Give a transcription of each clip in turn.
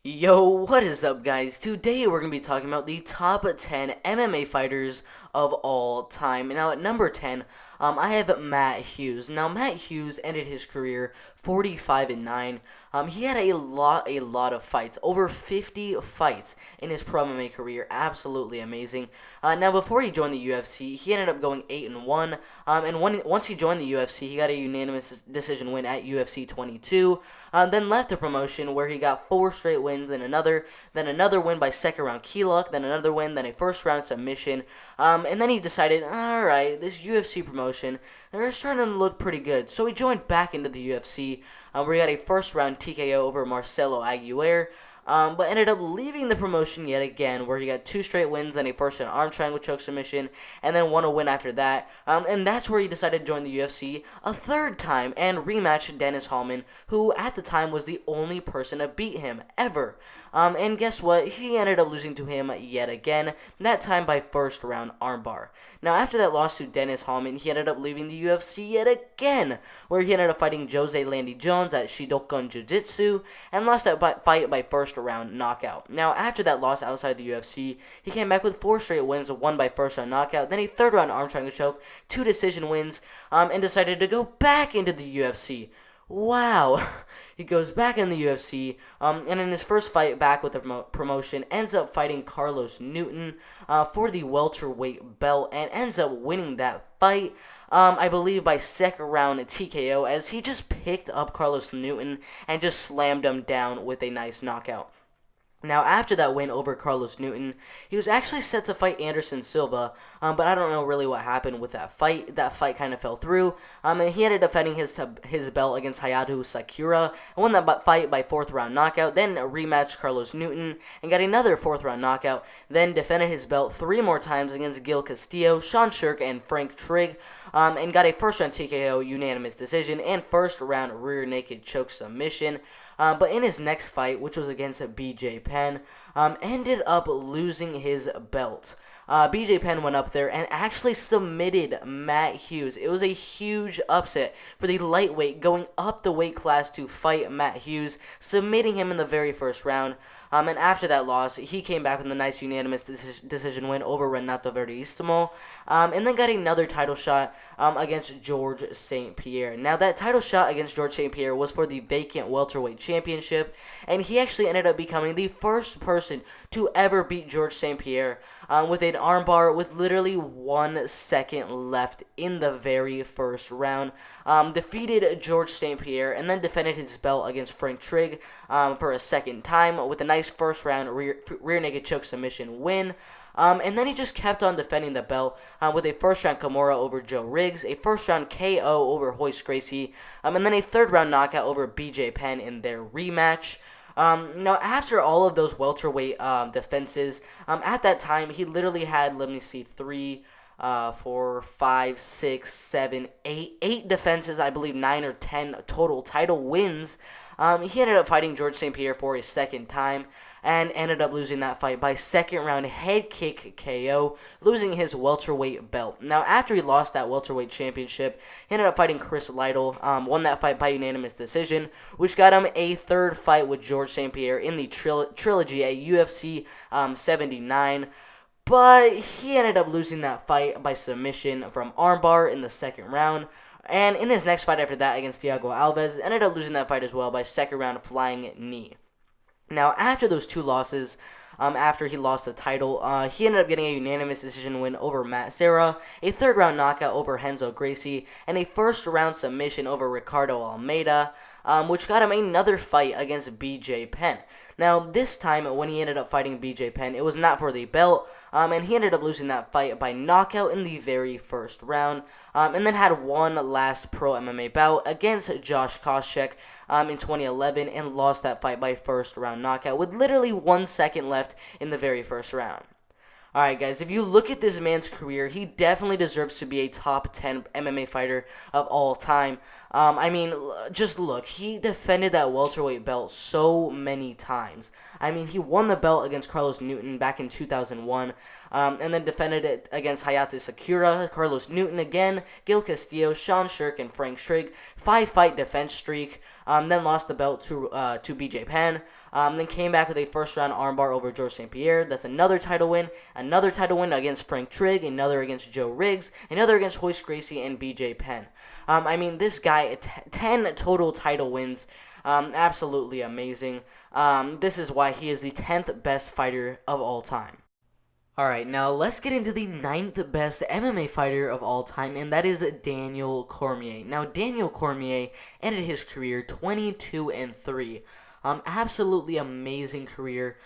Yo, what is up, guys? Today we're going to be talking about the top 10 MMA fighters of all time. Now, at number 10, I have Matt Hughes. Now, Matt Hughes ended his career 45-9. He had a lot of fights, over 50 fights in his pro MMA career. Absolutely amazing. Now, before he joined the UFC, he ended up going 8-1. Once he joined the UFC, he got a unanimous decision win at UFC 22. Then left the promotion where he got 4 straight wins, then another win by second round key lock, then another win, then a first round submission. And then he decided, all right, this UFC promotion, they're starting to look pretty good. So he joined back into the UFC, where he got a first round TKO over Marcelo Aguirre. But ended up leaving the promotion yet again, where he got 2 straight wins, then a first round arm triangle choke submission, and then won a win after that. And that's where he decided to join the UFC a third time and rematch Dennis Hallman, who at the time was the only person to beat him ever. And guess what? He ended up losing to him yet again, that time by first round armbar. Now, after that loss to Dennis Hallman, he ended up leaving the UFC yet again, where he ended up fighting Jose Landy Jones at Shidokan Jiu-Jitsu, and lost that fight by first round knockout. Now, after that loss outside the UFC, he came back with 4 straight wins, one by first round knockout, then a third round arm triangle choke, 2 decision wins, and decided to go back into the UFC. Wow. He goes back in the UFC, and in his first fight back with the promotion, ends up fighting Carlos Newton for the welterweight belt, and ends up winning that fight, I believe by second round TKO, as he just picked up Carlos Newton and just slammed him down with a nice knockout. Now, after that win over Carlos Newton, he was actually set to fight Anderson Silva, but I don't know really what happened with that fight. That fight kind of fell through, and he ended up defending his belt against Hayato Sakura, and won that fight by 4th round knockout, then rematched Carlos Newton, and got another 4th round knockout, then defended his belt 3 more times against Gil Castillo, Sean Shirk, and Frank Trigg, and got a first round TKO unanimous decision, and first round rear naked choke submission. But in his next fight, which was against BJ Penn, ended up losing his belt. BJ Penn went up there and actually submitted Matt Hughes. It was a huge upset for the lightweight going up the weight class to fight Matt Hughes, submitting him in the very first round. And after that loss, he came back with a nice unanimous decision win over Renato Verdeistimo, and then got another title shot against George St. Pierre. Now, that title shot against George St. Pierre was for the vacant welterweight championship, and he actually ended up becoming the first person to ever beat George St. Pierre with an armbar with literally 1 second left in the very first round. Defeated George St. Pierre, and then defended his belt against Frank Trigg for a second time with a nice first round rear naked choke submission win. And then he just kept on defending the belt with a first round Kimura over Joe Riggs, a first round KO over Royce Gracie, and then a third round knockout over BJ Penn in their rematch. Now, after all of those welterweight defenses, at that time, he literally had, 3, 4, 5, 6, 7, 8 defenses, I believe 9 or 10 total title wins. He ended up fighting George St. Pierre for a second time, and ended up losing that fight by second round head kick KO, losing his welterweight belt. Now, after he lost that welterweight championship, he ended up fighting Chris Lytle, won that fight by unanimous decision, which got him a third fight with George St. Pierre in the trilogy at UFC 79. But he ended up losing that fight by submission from armbar in the second round. And in his next fight after that against Thiago Alves, ended up losing that fight as well by second round flying knee. Now, after those 2 losses, after he lost the title, he ended up getting a unanimous decision win over Matt Serra, a third round knockout over Renzo Gracie, and a first round submission over Ricardo Almeida, which got him another fight against BJ Penn. Now, this time, when he ended up fighting BJ Penn, it was not for the belt, and he ended up losing that fight by knockout in the very first round, and then had one last pro MMA bout against Josh Koscheck in 2011, and lost that fight by first round knockout with literally 1 second left in the very first round. Alright, guys, if you look at this man's career, he definitely deserves to be a top 10 MMA fighter of all time. I mean, just look, he defended that welterweight belt so many times. I mean, he won the belt against Carlos Newton back in 2001, and then defended it against Hayate Sakura, Carlos Newton again, Gil Castillo, Sean Shirk, and Frank Strigg. 5-fight defense streak. Then lost the belt to BJ Penn. Then came back with a first-round armbar over George St. Pierre. That's another title win. Another title win against Frank Trigg. Another against Joe Riggs. Another against Royce Gracie and BJ Penn. I mean, this guy, 10 total title wins. Absolutely amazing. This is why he is the 10th best fighter of all time. Alright, now let's get into the 9th best MMA fighter of all time, and that is Daniel Cormier. Now, Daniel Cormier ended his career 22-3. Absolutely amazing career.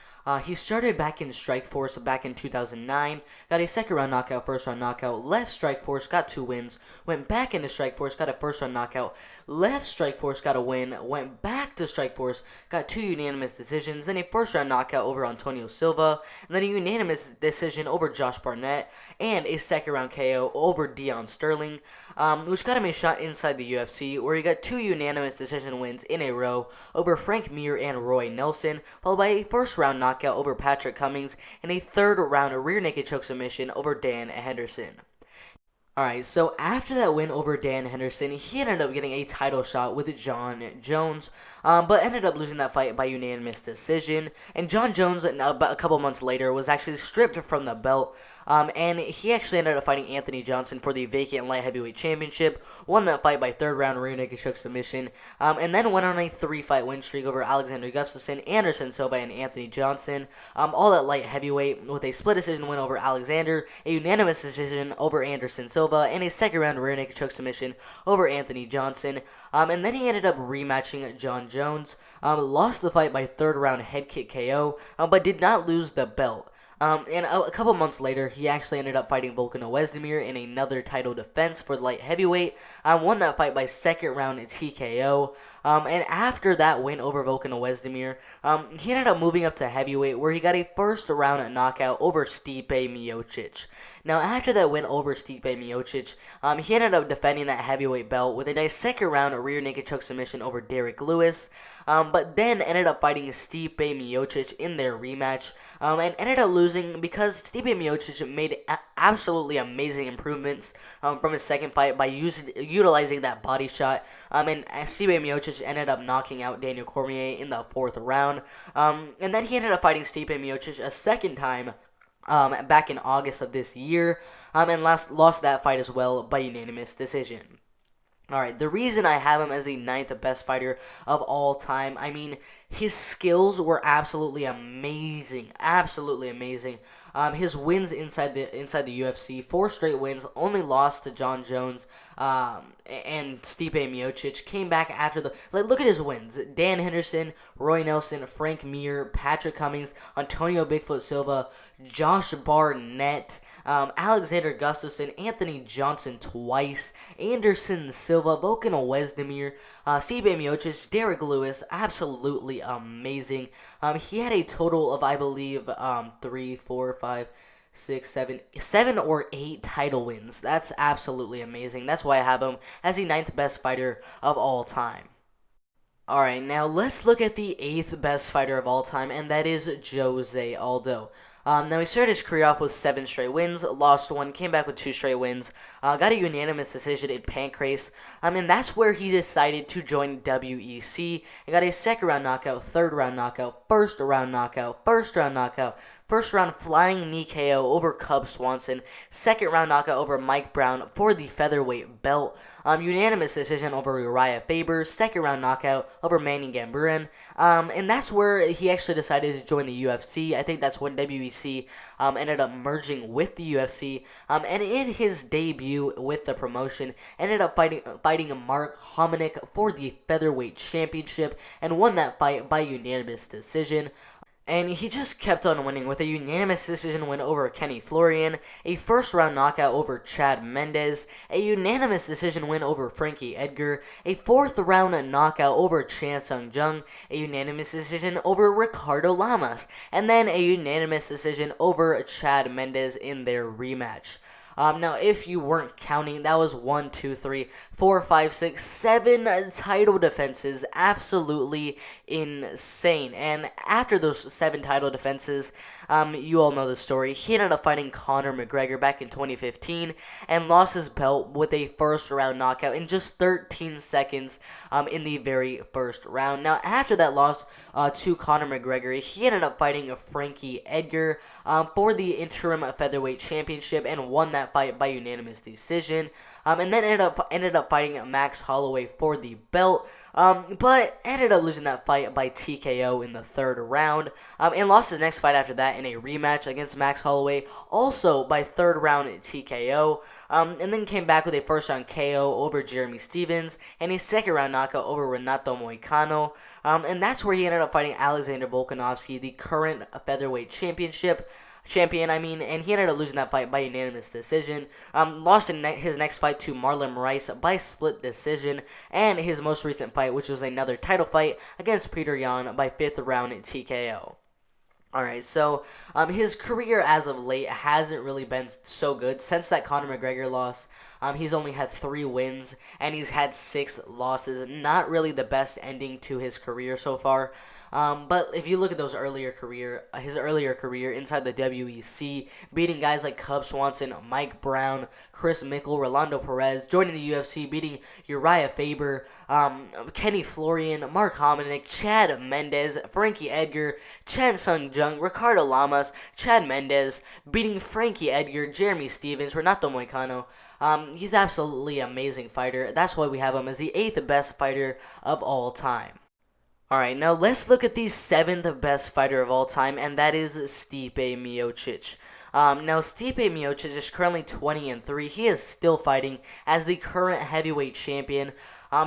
He started back in Strikeforce back in 2009, got a second-round knockout, first-round knockout, left Strikeforce, got 2 wins, went back into Strikeforce, got a first-round knockout, left Strikeforce, got a win, went back to Strikeforce, got 2 unanimous decisions, then a first-round knockout over Antonio Silva, and then a unanimous decision over Josh Barnett, and a second-round KO over Dion Sterling, which got him a shot inside the UFC, where he got 2 unanimous decision wins in a row over Frank Mir and Roy Nelson, followed by a first-round knockout over Patrick Cummings, and a third-round rear naked choke submission over Dan Henderson. Alright, so after that win over Dan Henderson, he ended up getting a title shot with Jon Jones, but ended up losing that fight by unanimous decision. And Jon Jones, about a couple months later, was actually stripped from the belt, and he actually ended up fighting Anthony Johnson for the vacant light heavyweight championship, won that fight by third-round rear naked choke submission, and then went on a 3-fight win streak over Alexander Gustafsson, Anderson Silva, and Anthony Johnson, all at light heavyweight, with a split decision win over Alexander, a unanimous decision over Anderson Silva, and a second-round rear naked choke submission over Anthony Johnson. And then he ended up rematching Jon Jones, lost the fight by third-round head kick KO, but did not lose the belt. And a couple months later, he actually ended up fighting Volkan Oezdemir in another title defense for light heavyweight. Won that fight by second round TKO. And after that win over Volkan Oezdemir, he ended up moving up to heavyweight, where he got a first round knockout over Stipe Miocic. Now, after that win over Stipe Miocic, he ended up defending that heavyweight belt with a nice second round rear naked choke submission over Derek Lewis. But then ended up fighting Stipe Miocic in their rematch, and ended up losing because Stipe Miocic made absolutely amazing improvements from his second fight by utilizing that body shot, and Stipe Miocic ended up knocking out Daniel Cormier in the 4th round, and then he ended up fighting Stipe Miocic a second time back in August of this year, and lost that fight as well by unanimous decision. Alright, the reason I have him as the 9th best fighter of all time, I mean, his skills were absolutely amazing. Absolutely amazing. His wins inside the UFC, 4 straight wins, only lost to Jon Jones and Stipe Miocic. Came back after the... look at his wins. Dan Henderson, Roy Nelson, Frank Mir, Patrick Cummings, Antonio Bigfoot Silva, Josh Barnett, Alexander Gustafsson, Anthony Johnson twice, Anderson Silva, Volkan Oezdemir, Stipe Miocic, Derek Lewis. Absolutely amazing. He had a total of, I believe, 7 or 8 title wins. That's absolutely amazing. That's why I have him as the 9th best fighter of all time. Alright, now let's look at the 8th best fighter of all time, and that is Jose Aldo. Now, he started his career off with 7 straight wins, lost 1, came back with 2 straight wins, got a unanimous decision in Pancrase, and that's where he decided to join WEC, and got a second-round knockout, third-round knockout, first-round knockout, first-round knockout, first-round flying knee KO over Cub Swanson, second-round knockout over Mike Brown for the featherweight belt, unanimous decision over Uriah Faber, second-round knockout over Manny Gamburin, and that's where he actually decided to join the UFC. I think that's when WEC ended up merging with the UFC, and in his debut with the promotion, ended up fighting Mark Hominick for the featherweight championship, and won that fight by unanimous decision. And he just kept on winning with a unanimous decision win over Kenny Florian, a first-round knockout over Chad Mendes, a unanimous decision win over Frankie Edgar, a fourth-round knockout over Chan Sung Jung, a unanimous decision over Ricardo Lamas, and then a unanimous decision over Chad Mendes in their rematch. Now, if you weren't counting, that was 1, 2, 3, 4, 5, 6, 7 title defenses. Absolutely insane. And after those 7 title defenses, you all know the story. He ended up fighting Conor McGregor back in 2015 and lost his belt with a first-round knockout in just 13 seconds in the very first round. Now, after that loss to Conor McGregor, he ended up fighting Frankie Edgar for the interim featherweight championship and won that fight by unanimous decision. And then ended up fighting Max Holloway for the belt. But ended up losing that fight by TKO in the third round, and lost his next fight after that in a rematch against Max Holloway, also by third round TKO, and then came back with a first round KO over Jeremy Stephens and a second round knockout over Renato Moicano, and that's where he ended up fighting Alexander Volkanovski, the current featherweight champion, and he ended up losing that fight by unanimous decision. Lost in his next fight to Marlon Moraes by split decision, and his most recent fight, which was another title fight against Peter Yan by fifth round TKO. Alright, so his career as of late hasn't really been so good. Since that Conor McGregor loss, he's only had 3 wins, and he's had 6 losses. Not really the best ending to his career so far. But if you look at his earlier career inside the WEC, beating guys like Cub Swanson, Mike Brown, Chris Mickle, Rolando Perez, joining the UFC, beating Uriah Faber, Kenny Florian, Mark Hominick, Chad Mendes, Frankie Edgar, Chen Sung Jung, Ricardo Lamas, Chad Mendes, beating Frankie Edgar, Jeremy Stephens, Renato Moicano. He's absolutely amazing fighter. That's why we have him as the 8th best fighter of all time. Alright, now let's look at the 7th best fighter of all time, and that is Stipe Miocic. Now, Stipe Miocic is currently 20-3. He is still fighting as the current heavyweight champion.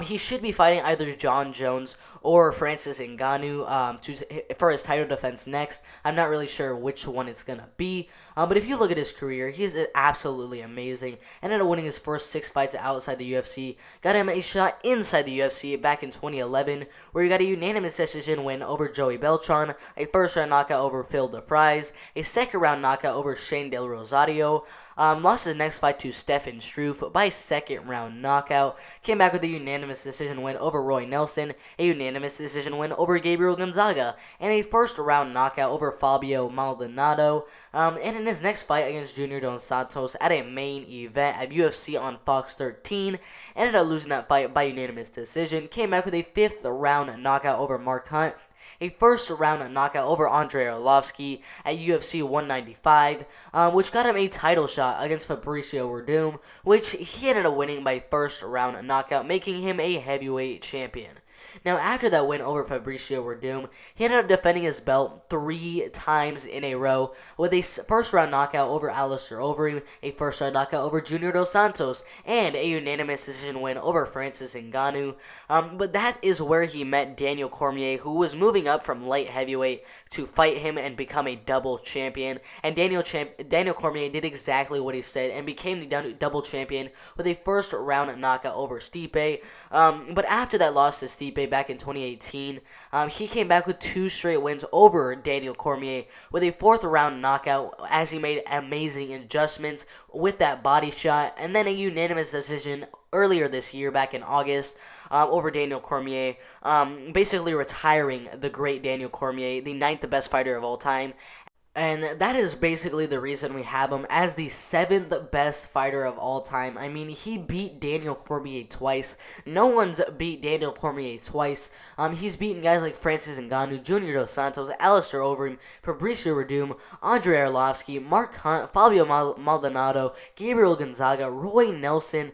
He should be fighting either Jon Jones or Francis Ngannou for his title defense next. I'm not really sure which one it's going to be. But if you look at his career, he's absolutely amazing. Ended up winning his first 6 fights outside the UFC. Got him a shot inside the UFC back in 2011, where he got a unanimous decision win over Joey Beltran, a first-round knockout over Phil DeFries, a second-round knockout over Shane Del Rosario. Lost his next fight to Stefan Struve by second-round knockout. Came back with a unanimous decision win over Roy Nelson, a unanimous decision win over Gabriel Gonzaga, and a first-round knockout over Fabio Maldonado. And in his next fight against Junior Dos Santos at a main event at UFC on Fox 13, ended up losing that fight by unanimous decision. Came back with a 5th-round knockout over Mark Hunt, a first-round knockout over Andrei Arlovski at UFC 195, which got him a title shot against Fabricio Werdum, which he ended up winning by first-round knockout, making him a heavyweight champion. Now, after that win over Fabricio Werdum, he ended up defending his belt 3 times in a row with a first-round knockout over Alistair Overeem, a first-round knockout over Junior Dos Santos, and a unanimous decision win over Francis Ngannou. But that is where he met Daniel Cormier, who was moving up from light heavyweight to fight him and become a double champion. And Daniel Cormier did exactly what he said and became the double champion with a first-round knockout over Stipe. But after that loss to Stipe back in 2018, he came back with 2 straight wins over Daniel Cormier with a 4th-round knockout as he made amazing adjustments with that body shot, and then a unanimous decision earlier this year back in August over Daniel Cormier, basically retiring the great Daniel Cormier, the 9th best fighter of all time. And that is basically the reason we have him as the 7th best fighter of all time. I mean, he beat Daniel Cormier twice. No one's beat Daniel Cormier twice. He's beaten guys like Francis Ngannou, Junior Dos Santos, Alistair Overeem, Fabricio Werdum, Andrei Arlovski, Mark Hunt, Fabio Maldonado, Gabriel Gonzaga, Roy Nelson,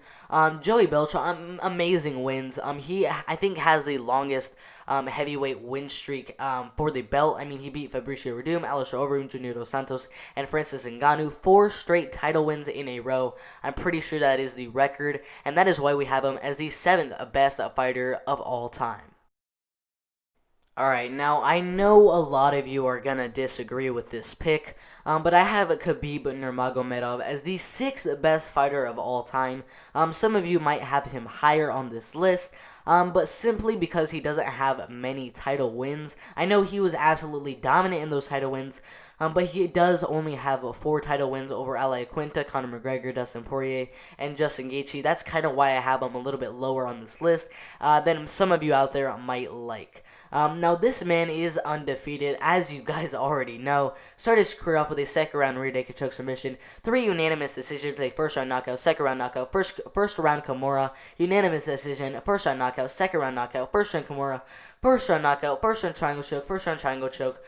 Joey Beltran. Amazing wins. He, I think, has the longest heavyweight win streak for the belt. I mean, he beat Fabricio Werdum, Alistair Overeem, Junior Dos Santos, and Francis Ngannou. 4 straight title wins in a row. I'm pretty sure that is the record, and that is why we have him as the 7th best fighter of all time. Alright, now I know a lot of you are going to disagree with this pick, but I have Khabib Nurmagomedov as the 6th best fighter of all time. Some of you might have him higher on this list, but simply because he doesn't have many title wins. I know he was absolutely dominant in those title wins, but he does only have 4 title wins over Al Iaquinta, Conor McGregor, Dustin Poirier, and Justin Gaethje. That's kind of why I have him a little bit lower on this list than some of you out there might like. Now, this man is undefeated, as you guys already know. Started his career off with a second-round rear naked choke submission, 3 unanimous decisions, a first-round knockout, second-round knockout, first-round Kimura, unanimous decision, first-round knockout, second-round knockout, first-round Kimura, first-round knockout, first-round triangle choke, first-round triangle choke,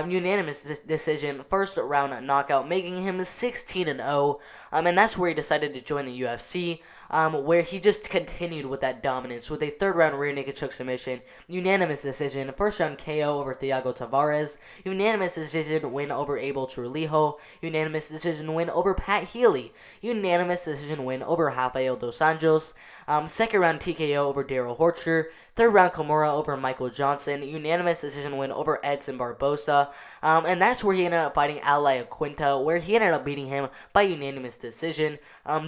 unanimous decision, first-round knockout, making him 16-0, and that's where he decided to join the UFC. Where he just continued with that dominance with a third-round rear naked choke submission, unanimous decision, first-round KO over Thiago Tavares, unanimous decision win over Abel Trujillo, unanimous decision win over Pat Healy, unanimous decision win over Rafael dos Anjos, second-round TKO over Daryl Horcher, third-round Kimura over Michael Johnson, unanimous decision win over Edson Barbosa, and that's where he ended up fighting Al Iaquinta, where he ended up beating him by unanimous decision,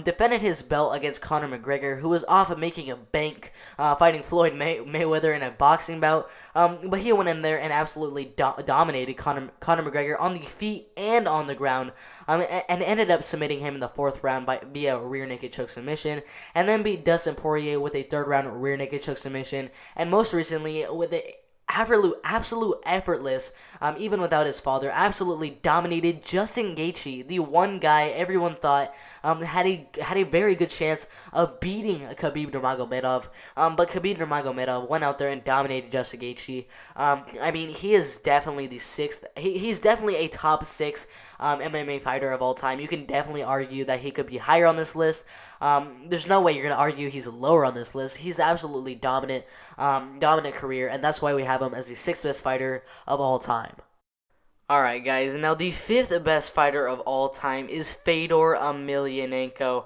defended his belt against Conor McGregor, who was off of making a bank fighting Floyd Mayweather in a boxing bout, but he went in there and absolutely dominated Conor McGregor on the feet and on the ground, and ended up submitting him in the 4th round via a rear naked choke submission, and then beat Dustin Poirier with a 3rd round rear naked choke submission, and most recently with a absolute effortless, even without his father, absolutely dominated Justin Gaethje, the one guy everyone thought had a very good chance of beating Khabib Nurmagomedov, but Khabib Nurmagomedov went out there and dominated Justin Gaethje. I mean, he is definitely the 6th. He's definitely a top 6 MMA fighter of all time. You can definitely argue that he could be higher on this list. There's no way you're going to argue he's lower on this list. He's absolutely dominant career, and that's why we have him as the 6th best fighter of all time. Alright guys, now the 5th best fighter of all time is Fedor Emelianenko.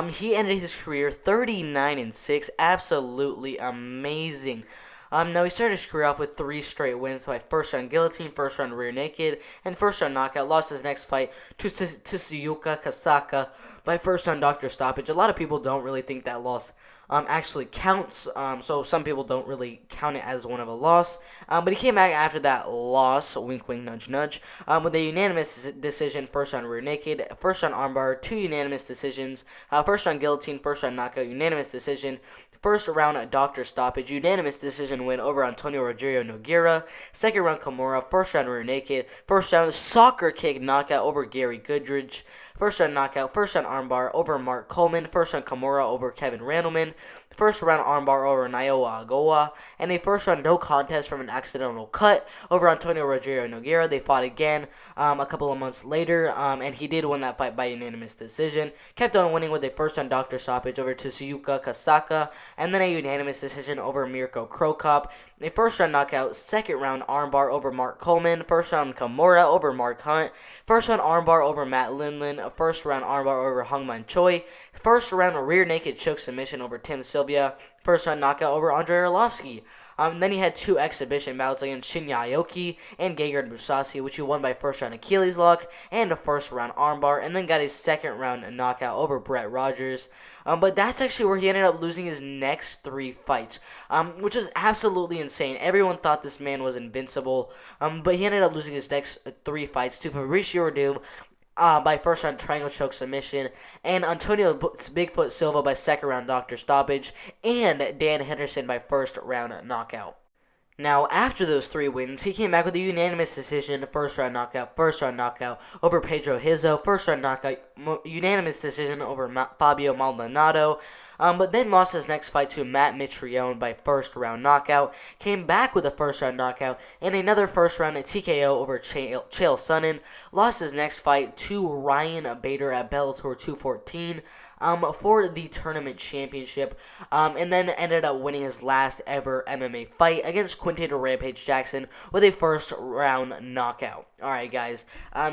He ended his career 39-6, absolutely amazing. Now he started his career off with 3 straight wins by first round guillotine, first round rear naked, and first round knockout. Lost his next fight to Tsuyuka Kasaka by first round doctor stoppage. A lot of people don't really think that loss actually counts, so some people don't really count it as one of a loss, but he came back after that loss, wink wink nudge nudge, with a unanimous decision, first round rear naked, first round armbar, 2 unanimous decisions, first round guillotine, first round knockout, unanimous decision, first round doctor stoppage, unanimous decision win over Antonio Rogerio Nogueira, second round Kimura, first round rear naked, first round soccer kick knockout over Gary Goodridge, first round knockout, first round armbar over Mark Coleman, first round Kimura over Kevin Randleman, first round armbar over Naoya Agoa, and a first round no contest from an accidental cut over Antonio Rogerio Nogueira. They fought again a couple of months later, and he did win that fight by unanimous decision. Kept on winning with a first round doctor stoppage over Tsuyuka Kasaka, and then a unanimous decision over Mirko Krokop. A first round knockout, second round armbar over Mark Coleman, first round Kimura over Mark Hunt, first round armbar over Matt Lindland, a first round armbar over Hungman Choi, first round rear naked choke submission over Tim Sylvia, first round knockout over Andrei Arlovsky. Then he had 2 exhibition bouts against Shinya Aoki and Gegard Mousasi, which he won by first round Achilles lock and a first round armbar, and then got a second round knockout over Brett Rogers. But that's actually where he ended up losing his next 3 fights, which is absolutely insane. Everyone thought this man was invincible, but he ended up losing his next 3 fights to Fabricio Werdum by first round triangle choke submission, and Antonio Bigfoot Silva by second round doctor stoppage, and Dan Henderson by first round knockout. Now, after those 3 wins, he came back with a unanimous decision, first round knockout over Pedro Hizzo, first round knockout, unanimous decision over Fabio Maldonado, but then lost his next fight to Matt Mitrione by first round knockout, came back with a first round knockout, and another first round TKO over Chael Sonnen, lost his next fight to Ryan Bader at Bellator 214, for the tournament championship, and then ended up winning his last ever MMA fight against Quinton Rampage Jackson with a first round knockout. Alright guys,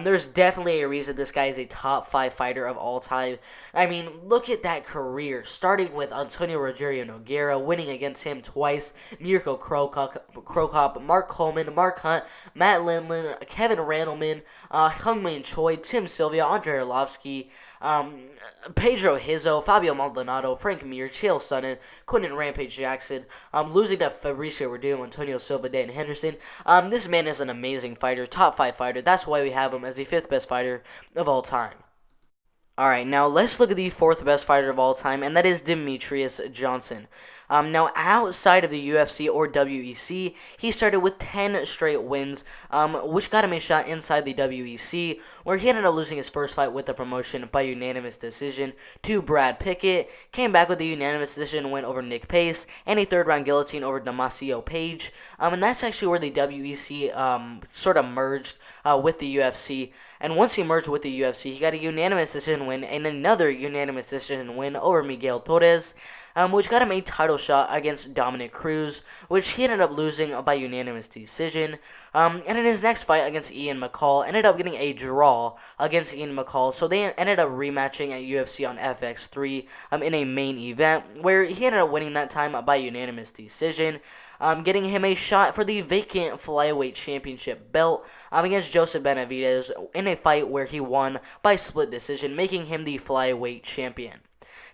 there's definitely a reason this guy is a top 5 fighter of all time. I mean, look at that career, starting with Antonio Rogerio Nogueira, winning against him twice, Mirko Krokop, Mark Coleman, Mark Hunt, Matt Lindland, Kevin Randleman, Hungman Choi, Tim Sylvia, Andrei Arlovsky, Pedro Hizzo, Fabio Maldonado, Frank Mir, Chael Sonnen, Quinton Rampage Jackson, losing to Fabricio Werdum, Antonio Silva, Dan Henderson. This man is an amazing fighter, top 5 fighter. That's why we have him as the 5th best fighter of all time. Alright, now let's look at the 4th best fighter of all time, and that is Demetrious Johnson. Now, outside of the UFC or WEC, he started with 10 straight wins, which got him a shot inside the WEC, where he ended up losing his first fight with the promotion by unanimous decision to Brad Pickett, came back with a unanimous decision win over Nick Pace, and a 3rd-round guillotine over Damasio Page, and that's actually where the WEC sort of merged with the UFC. And once he merged with the UFC, he got a unanimous decision win and another unanimous decision win over Miguel Torres, which got him a title shot against Dominic Cruz, which he ended up losing by unanimous decision. And in his next fight against Ian McCall, ended up getting a draw against Ian McCall, so they ended up rematching at UFC on FX3 in a main event, where he ended up winning that time by unanimous decision. Getting him a shot for the vacant flyweight championship belt against Joseph Benavidez in a fight where he won by split decision, making him the flyweight champion.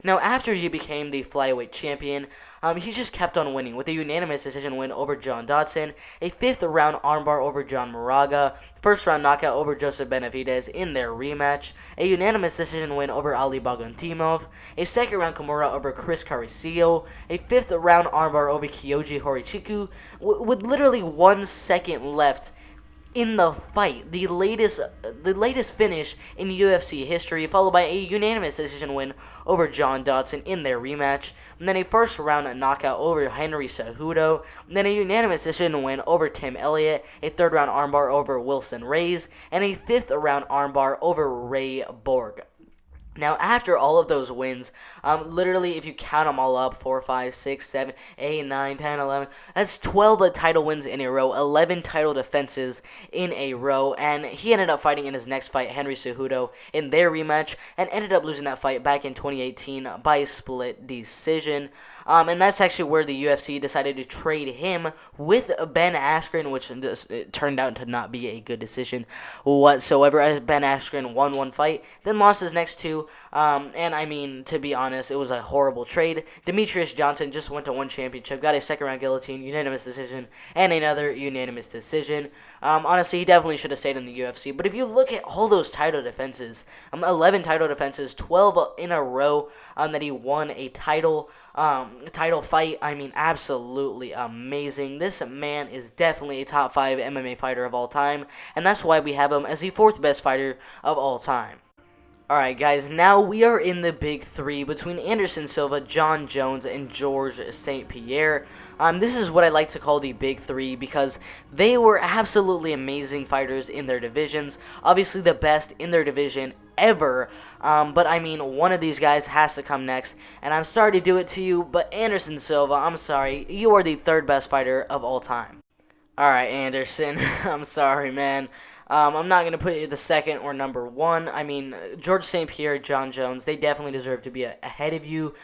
Now, after he became the flyweight champion, he just kept on winning with a unanimous decision win over John Dodson, a 5th-round armbar over John Moraga, 1st-round knockout over Joseph Benavidez in their rematch, a unanimous decision win over Ali Bagantimov, a 2nd-round Kimura over Chris Caricillo, a 5th-round armbar over Kyoji Horichiku, with literally 1 second left in the fight, the latest finish in UFC history, followed by a unanimous decision win over John Dodson in their rematch, and then a 1st-round knockout over Henry Cejudo, and then a unanimous decision win over Tim Elliott, a 3rd-round armbar over Wilson Reyes, and a 5th-round armbar over Ray Borg. Now, after all of those wins, literally, if you count them all up, 4, 5, 6, 7, 8, 9, 10, 11, that's 12 title wins in a row, 11 title defenses in a row, and he ended up fighting in his next fight, Henry Cejudo, in their rematch, and ended up losing that fight back in 2018 by split decision. And that's actually where the UFC decided to trade him with Ben Askren, which it turned out to not be a good decision whatsoever. Ben Askren won 1 fight, then lost his next 2. And I mean, to be honest, it was a horrible trade. Demetrious Johnson just went to 1 championship, got a 2nd-round guillotine, unanimous decision, and another unanimous decision. Honestly, he definitely should have stayed in the UFC. But if you look at all those title defenses, 11 title defenses, 12 in a row that he won a title fight. I mean, absolutely amazing. This man is definitely a top 5 MMA fighter of all time, and that's why we have him as the 4th best fighter of all time. Alright guys, now we are in the big 3 between Anderson Silva, Jon Jones, and George St. Pierre. This is what I like to call the big 3 because they were absolutely amazing fighters in their divisions. Obviously the best in their division ever. But I mean, one of these guys has to come next. And I'm sorry to do it to you, but Anderson Silva, I'm sorry. You are the 3rd best fighter of all time. Alright, Anderson. I'm sorry, man. I'm not going to put you the 2nd or number 1. I mean, George St. Pierre, Jon Jones, they definitely deserve to be ahead of you.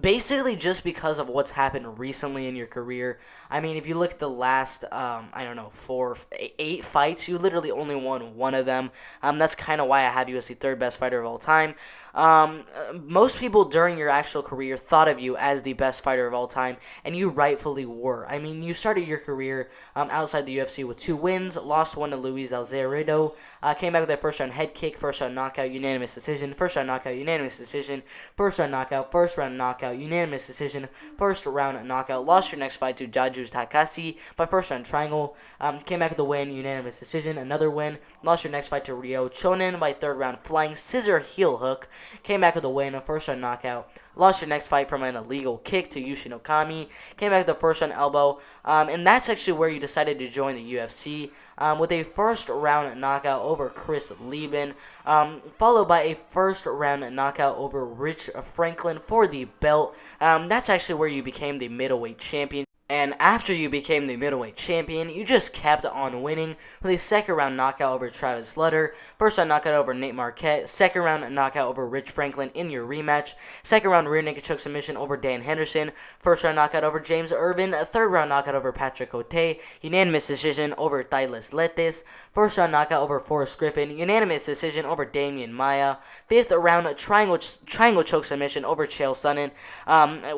Basically just because of what's happened recently in your career. I mean, if you look at the last, 8 fights, you literally only won 1 of them. That's kind of why I have you as the 3rd best fighter of all time. Most people during your actual career thought of you as the best fighter of all time, and you rightfully were. I mean, you started your career outside the UFC with 2 wins, lost 1 to Luis Alzeredo, came back with a 1st-round head kick, 1st-round knockout, unanimous decision, 1st-round knockout, unanimous decision, 1st-round knockout, 1st-round knockout, unanimous decision, 1st-round knockout, lost your next fight to Jaju Takasi by 1st-round triangle, came back with a win, unanimous decision, another win, lost your next fight to Ryo Chonin by 3rd-round flying scissor heel hook, came back with a win, a 1st-round knockout. Lost your next fight from an illegal kick to Yushin Okami. Came back with a 1st-round elbow. And that's actually where you decided to join the UFC with a 1st-round knockout over Chris Lieben, followed by a 1st-round knockout over Rich Franklin for the belt. That's actually where you became the middleweight champion. And after you became the middleweight champion, you just kept on winning with a second round knockout over Travis Slutter, first round knockout over Nate Marquette, second round knockout over Rich Franklin in your rematch, second round rear naked choke submission over Dan Henderson, first round knockout over James Irvin, third round knockout over Patrick Cote, unanimous decision over Tyles Letes, first round knockout over Forrest Griffin, unanimous decision over Damian Maia, fifth round triangle choke submission over Chael Sonnen.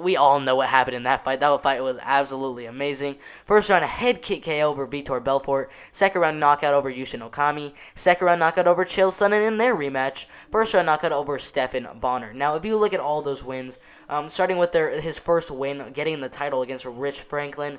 We all know what happened in that fight. That fight was absolutely amazing. First round head kick KO over Vitor Belfort. Second round knockout over Yushin Okami. Second round knockout over Chael Sonnen in their rematch. First round knockout over Stephan Bonner. Now, if you look at all those wins, starting with his first win, getting the title against Rich Franklin,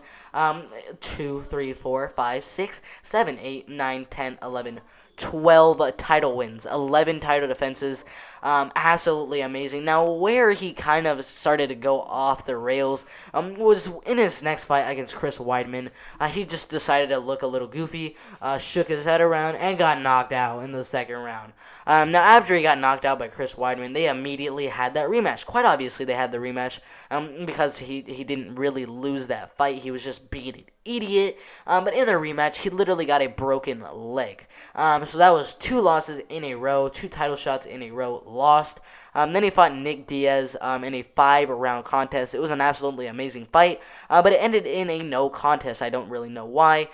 2, 3, 4, 5, 6, 7, 8, 9, 10, 11, 12 title wins, 11 title defenses. Absolutely amazing. Now, where he kind of started to go off the rails was in his next fight against Chris Weidman. He just decided to look a little goofy, shook his head around, and got knocked out in the second round. Now, after he got knocked out by Chris Weidman, they immediately had that rematch. Quite obviously, they had the rematch because he didn't really lose that fight. He was just being an idiot. But in the rematch, he literally got a broken leg. So that was 2 losses in a row, 2 title shots in a row lost. Then he fought Nick Diaz in a 5-round contest. It was an absolutely amazing fight, but it ended in a no contest. I don't really know why.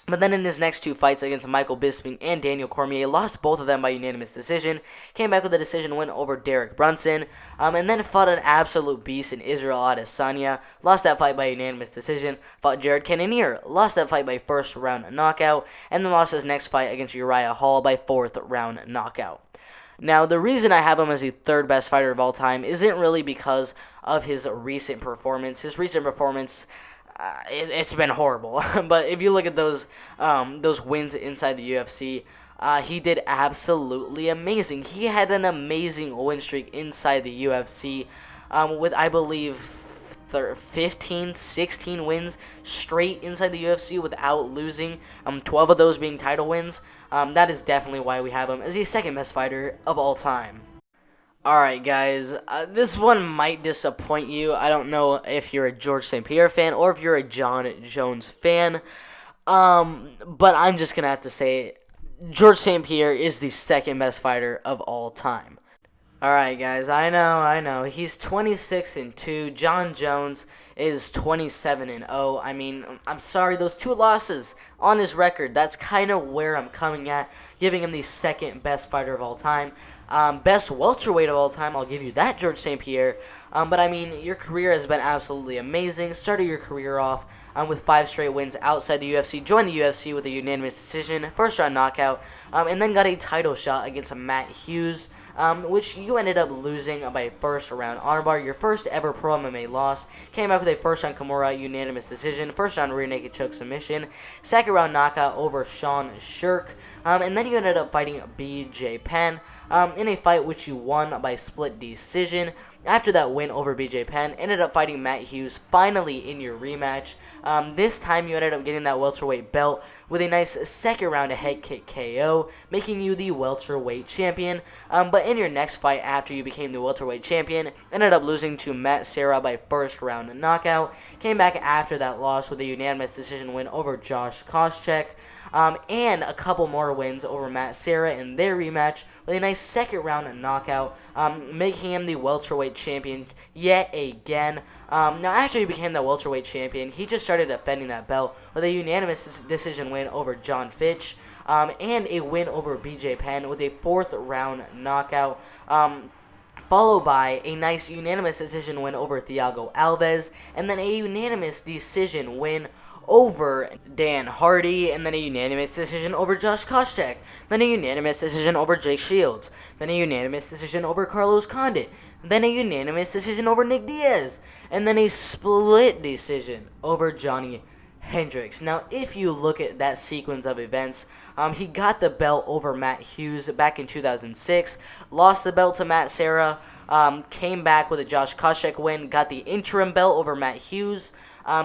But then in his next 2 fights against Michael Bisping and Daniel Cormier, lost both of them by unanimous decision, came back with a decision win over Derek Brunson, and then fought an absolute beast in Israel Adesanya, lost that fight by unanimous decision, fought Jared Cannonier, lost that fight by first round knockout, and then lost his next fight against Uriah Hall by 4th round knockout. Now, the reason I have him as the 3rd best fighter of all time isn't really because of his recent performance. His recent performance, it's been horrible. But if you look at those wins inside the UFC, he did absolutely amazing. He had an amazing win streak inside the UFC with, I believe, 15, 16 wins straight inside the UFC without losing, 12 of those being title wins. That is definitely why we have him as the 2nd best fighter of all time. Alright, guys, this one might disappoint you. I don't know if you're a George St. Pierre fan or if you're a Jon Jones fan, but I'm just going to have to say George St. Pierre is the 2nd best fighter of all time. Alright, guys, I know. He's 26-2. Jon Jones is 27-0. I mean, I'm sorry, those 2 losses on his record, that's kind of where I'm coming at, giving him the 2nd best fighter of all time. Best welterweight of all time, I'll give you that, George St. Pierre. But I mean, your career has been absolutely amazing. Started your career off with 5 straight wins outside the UFC. Joined the UFC with a unanimous decision, first round knockout, and then got a title shot against Matt Hughes, which you ended up losing by first round armbar. Your first ever pro MMA loss. Came back with a first round Kimura unanimous decision, first round rear naked choke submission, second round knockout over Sean Shirk, and then you ended up fighting BJ Penn in a fight which you won by split decision. After that win over BJ Penn, ended up fighting Matt Hughes finally in your rematch. This time you ended up getting that welterweight belt with a nice second round head kick KO, making you the welterweight champion. But in your next fight after you became the welterweight champion, ended up losing to Matt Serra by first round knockout. Came back after that loss with a unanimous decision win over Josh Koscheck. And a couple more wins over Matt Serra in their rematch with a nice second round knockout, making him the welterweight champion yet again. Now, after he became the welterweight champion, he just started defending that belt with a unanimous decision win over John Fitch, and a win over BJ Penn with a 4th round knockout. Followed by a nice unanimous decision win over Thiago Alves, and then a unanimous decision win over Dan Hardy, and then a unanimous decision over Josh Koscheck, then a unanimous decision over Jake Shields, then a unanimous decision over Carlos Condit, then a unanimous decision over Nick Diaz, and then a split decision over Johnny Hendricks. Now, if you look at that sequence of events, he got the belt over Matt Hughes back in 2006, lost the belt to Matt Serra, came back with a Josh Koscheck win, got the interim belt over Matt Hughes,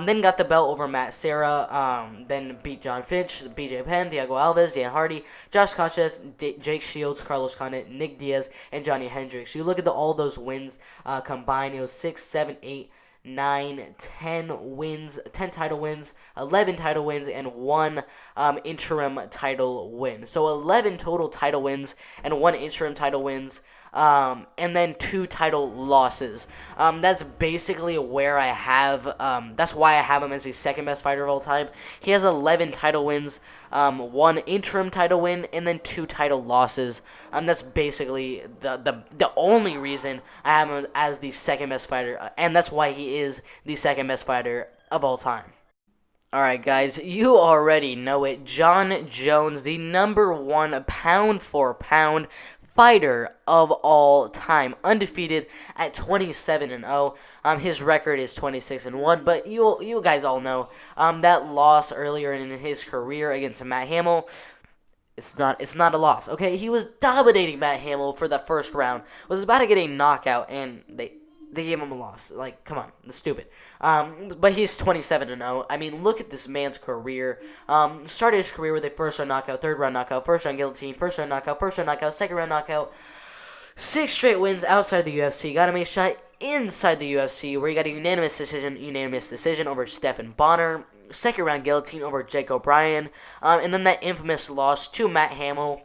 then got the belt over Matt Serra, then beat John Fitch, BJ Penn, Thiago Alves, Dan Hardy, Josh Koscheck, Jake Shields, Carlos Condit, Nick Diaz, and Johnny Hendricks. You look at all those wins combined, it was 6, 7, 8, 9, 10 wins, 10 title wins, 11 title wins, and 1 interim title win. So 11 total title wins and 1 interim title wins. And then 2 title losses. That's basically where I have. That's why I have him as the second best fighter of all time. He has 11 title wins, 1 interim title win, and then 2 title losses. That's basically the only reason I have him as the second best fighter, and that's why he is the second best fighter of all time. Alright, guys, you already know it. Jon Jones, the number 1 pound for pound fighter of all time, undefeated at 27-0. His record is 26-1, but you guys all know that loss earlier in his career against Matt Hamill. It's not a loss. Okay, he was dominating Matt Hamill for the first round. Was about to get a knockout, and they gave him a loss. Like, come on, that's stupid. But he's 27-0. I mean, look at this man's career. Started his career with a first round knockout, third round knockout, first round guillotine, first round knockout, second round knockout. 6 straight wins outside the UFC. Got him a shot inside the UFC where he got a unanimous decision over Stephan Bonner. Second round guillotine over Jake O'Brien. And then that infamous loss to Matt Hamill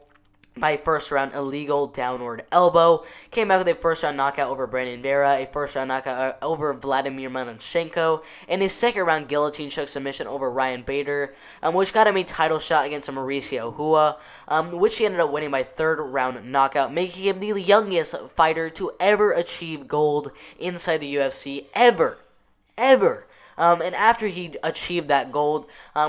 by first round illegal downward elbow. Came back with a first round knockout over Brandon Vera, a first round knockout over Vladimir Manchenko, and a second round guillotine choke submission over Ryan Bader, which got him a title shot against Mauricio Hua, which he ended up winning by third round knockout, making him the youngest fighter to ever achieve gold inside the UFC ever. And after he achieved that gold,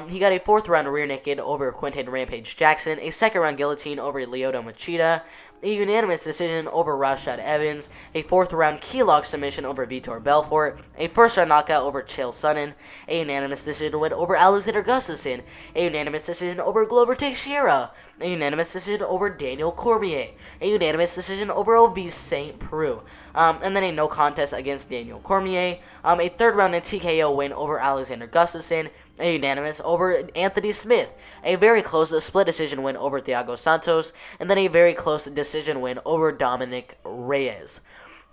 he got a fourth round rear naked over Quinton Rampage Jackson, a second round guillotine over Lyoto Machida, a unanimous decision over Rashad Evans, a fourth round key lock submission over Vitor Belfort, a first round knockout over Chael Sonnen, a unanimous decision win over Alexander Gustafsson, a unanimous decision over Glover Teixeira, a unanimous decision over Daniel Cormier, a unanimous decision over Ovis St. Preux, and then a no contest against Daniel Cormier, a third round TKO win over Alexander Gustafsson, a unanimous over Anthony Smith, a very close split decision win over Thiago Santos, and then a very close decision win over Dominic Reyes.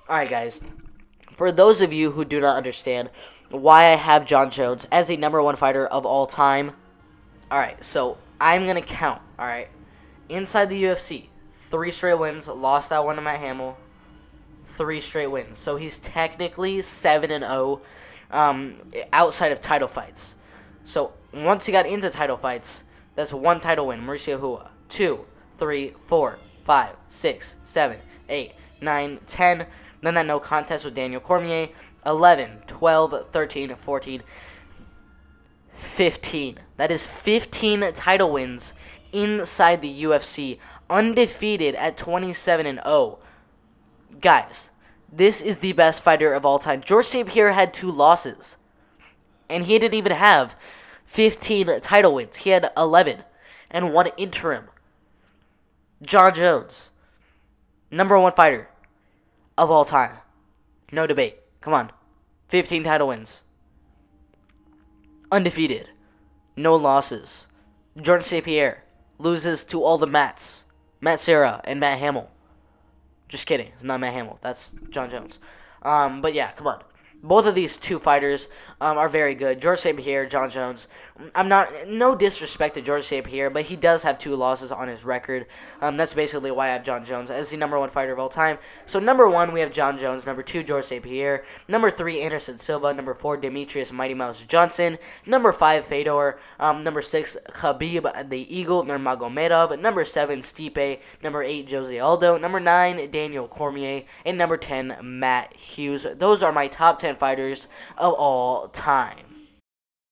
Alright, guys, for those of you who do not understand why I have Jon Jones as the number 1 fighter of all time, alright, so I'm going to count, alright, inside the UFC, 3 straight wins, lost that one to Matt Hamill, 3 straight wins, so he's technically 7-0 outside of title fights. So once he got into title fights, that's 1 title win, Mauricio Hua. 2, 3, 4, 5, 6, 7, 8, 9, 10. Then that no contest with Daniel Cormier. 11, 12, 13, 14, 15. That is 15 title wins inside the UFC, undefeated at 27-0. Guys, this is the best fighter of all time. George St. Pierre had 2 losses, and he didn't even have 15 title wins. He had 11 and 1 interim. Jon Jones, number 1 fighter of all time. No debate. Come on. 15 title wins. Undefeated. No losses. George St. Pierre loses to all the Matts. Matt Serra and Matt Hamill. Just kidding. It's not Matt Hamill. That's Jon Jones. But yeah, come on. Both of these 2 fighters are very good. George St. Pierre, Jon Jones. No disrespect to George St. Pierre, but he does have 2 losses on his record. That's basically why I have Jon Jones as the number 1 fighter of all time. So number 1, we have Jon Jones. Number 2, George St. Pierre. Number 3, Anderson Silva. Number 4, Demetrious Mighty Mouse Johnson. Number 5, Fedor. Number 6, Khabib the Eagle Nurmagomedov. Number 7, Stipe. Number 8, Jose Aldo. Number 9, Daniel Cormier. And number 10, Matt Hughes. Those are my top 10 fighters of all time.